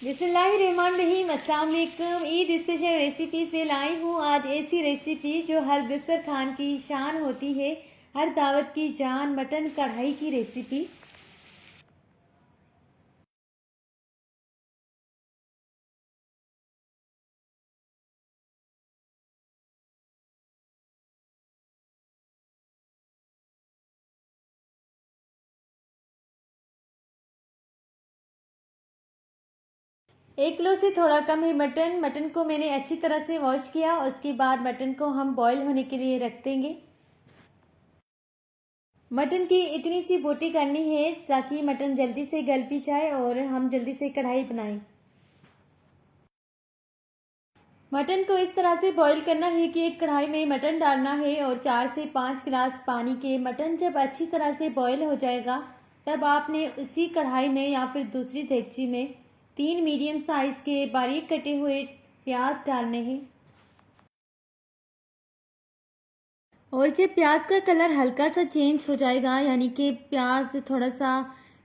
बिस्मिल्लाहिर्रहमानिर्रहीम, अस्सलाम वालेकुम। ईद स्पेशल रेसिपीज़ में लाई हूँ आज ऐसी रेसिपी जो हर दस्तरखान की शान होती है, हर दावत की जान, मटन कढ़ाई की रेसिपी। एक किलो से थोड़ा कम है मटन को मैंने अच्छी तरह से वॉश किया। उसके बाद मटन को हम बॉईल होने के लिए रख देंगे। मटन की इतनी सी बोटी करनी है ताकि मटन जल्दी से गल भी जाए और हम जल्दी से कढ़ाई बनाएं। मटन को इस तरह से बॉईल करना है कि एक कढ़ाई में मटन डालना है और 4 से 5 गिलास पानी के। मटन जब अच्छी तरह से बॉईल हो जाएगा तब आपने उसी कढ़ाई में या फिर दूसरी देगची में 3 मीडियम साइज़ के बारीक कटे हुए प्याज डालने हैं। और जब प्याज का कलर हल्का सा चेंज हो जाएगा, यानी कि प्याज थोड़ा सा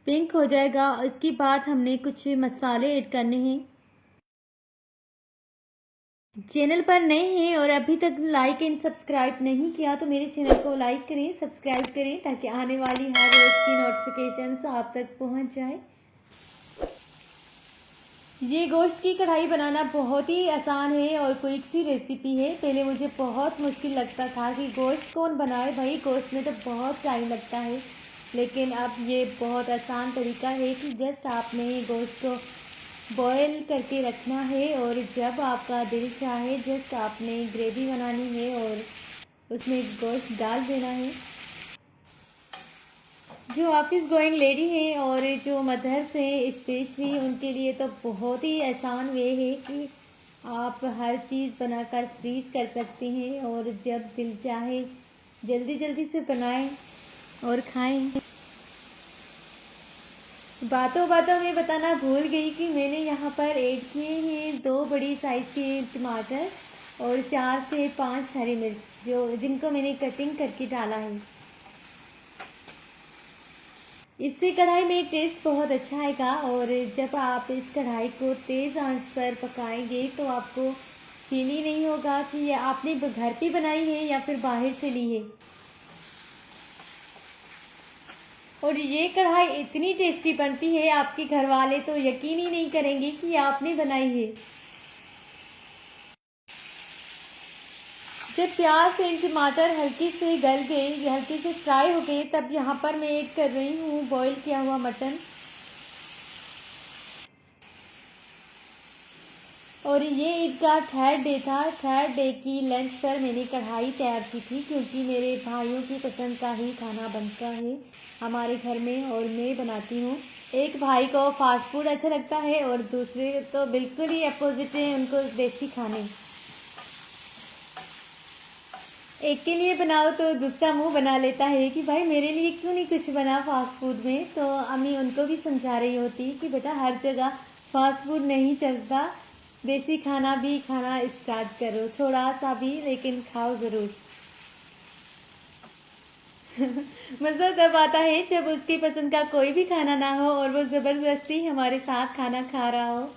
पिंक हो जाएगा, इसके बाद हमने कुछ मसाले ऐड करने हैं। चैनल पर नए हैं और अभी तक लाइक एंड सब्सक्राइब नहीं किया तो मेरे चैनल को लाइक करें, सब्सक्राइब करें ताकि आने वाली हर रोज़ की नोटिफिकेशंस आप तक पहुंच जाए। ये गोश्त की कढ़ाई बनाना बहुत ही आसान है और क्विक सी रेसिपी है। पहले मुझे बहुत मुश्किल लगता था कि गोश्त कौन बनाए, भाई गोश्त में तो बहुत टाइम लगता है, लेकिन अब ये बहुत आसान तरीका है कि जस्ट आपने गोश्त को बॉयल करके रखना है और जब आपका दिल चाहे जस्ट आपने ग्रेवी बनानी है और उसमें गोश्त डाल देना है। जो ऑफिस गोइंग लेडी है और जो मदर्स हैं स्पेशली, उनके लिए तो बहुत ही आसान वे है कि आप हर चीज़ बनाकर फ्रीज कर सकते हैं और जब दिल चाहे जल्दी जल्दी से बनाएं और खाएं। बातों बातों में बताना भूल गई कि मैंने यहाँ पर ऐड किए हैं 2 बड़ी साइज़ के टमाटर और 4 से 5 हरी मिर्च जिनको मैंने कटिंग करके डाला है। इससे कढ़ाई में टेस्ट बहुत अच्छा आएगा और जब आप इस कढ़ाई को तेज़ आंच पर पकाएंगे तो आपको फील ही नहीं होगा कि ये आपने घर पे बनाई है या फिर बाहर से ली है। और ये कढ़ाई इतनी टेस्टी बनती है, आपके घर वाले तो यकीन ही नहीं करेंगे कि आपने बनाई है। जब प्याज एंड टमाटर हल्के से गल गए, हल्के से फ्राई हो गए, तब यहाँ पर मैं ऐड कर रही हूँ बॉईल किया हुआ मटन। और ये ईद का 3rd डे था। 3rd डे की लंच पर मैंने कढ़ाई तैयार की थी क्योंकि मेरे भाइयों की पसंद का ही खाना बनता है हमारे घर में और मैं बनाती हूँ। एक भाई को फास्ट फूड अच्छा लगता है और दूसरे तो बिल्कुल ही अपोजिट है, उनको देसी खाने। एक के लिए बनाओ तो दूसरा मुंह बना लेता है कि भाई मेरे लिए क्यों नहीं कुछ बना फास्ट फूड में। तो अम्मी उनको भी समझा रही होती कि बेटा हर जगह फास्ट फूड नहीं चलता, देसी खाना भी खाना स्टार्ट करो, थोड़ा सा भी लेकिन खाओ ज़रूर। मज़ा तब आता है जब उसकी पसंद का कोई भी खाना ना हो और वो ज़बरदस्ती हमारे साथ खाना खा रहा हो।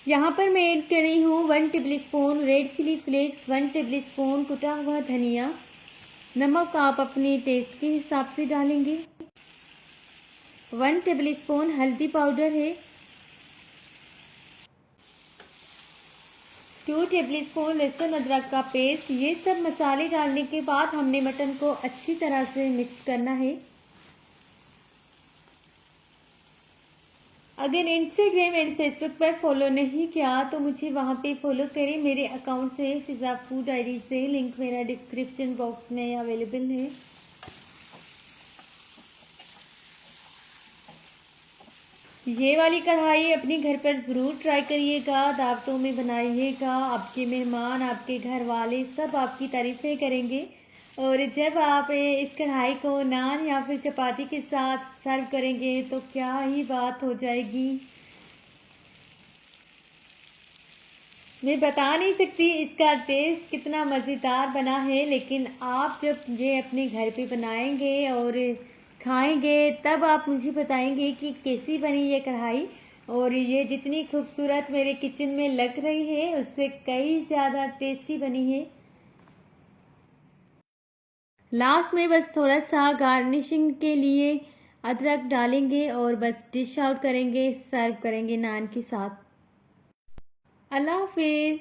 यहाँ पर मैं ऐड कर रही हूँ 1 tablespoon red chilli flakes, 1 tablespoon कुटा हुआ धनिया। नमक आप अपने टेस्ट के हिसाब से डालेंगे। 1 टेबल स्पून हल्दी पाउडर है। 2 टेबल स्पून लहसुन अदरक का पेस्ट। ये सब मसाले डालने के बाद हमने मटन को अच्छी तरह से मिक्स करना है। अगर इंस्टाग्राम एंड फेसबुक पर फॉलो नहीं किया तो मुझे वहाँ पे फॉलो करें मेरे अकाउंट से, फिज़ा फूड डायरी से। लिंक मेरा डिस्क्रिप्शन बॉक्स में अवेलेबल है। ये वाली कढ़ाई अपने घर पर ज़रूर ट्राई करिएगा, दावतों में बनाइएगा। आपके मेहमान, आपके घर वाले सब आपकी तारीफ़ें करेंगे। और जब आप इस कढ़ाई को नान या फिर चपाती के साथ सर्व करेंगे तो क्या ही बात हो जाएगी। मैं बता नहीं सकती इसका टेस्ट कितना मज़ेदार बना है, लेकिन आप जब ये अपने घर पे बनाएंगे और खाएंगे तब आप मुझे बताएंगे कि कैसी बनी ये कढ़ाई। और ये जितनी खूबसूरत मेरे किचन में लग रही है उससे कई ज़्यादा टेस्टी बनी है। लास्ट में बस थोड़ा सा गार्निशिंग के लिए अदरक डालेंगे और बस डिश आउट करेंगे, सर्व करेंगे नान के साथ। अल्लाह हाफिज़।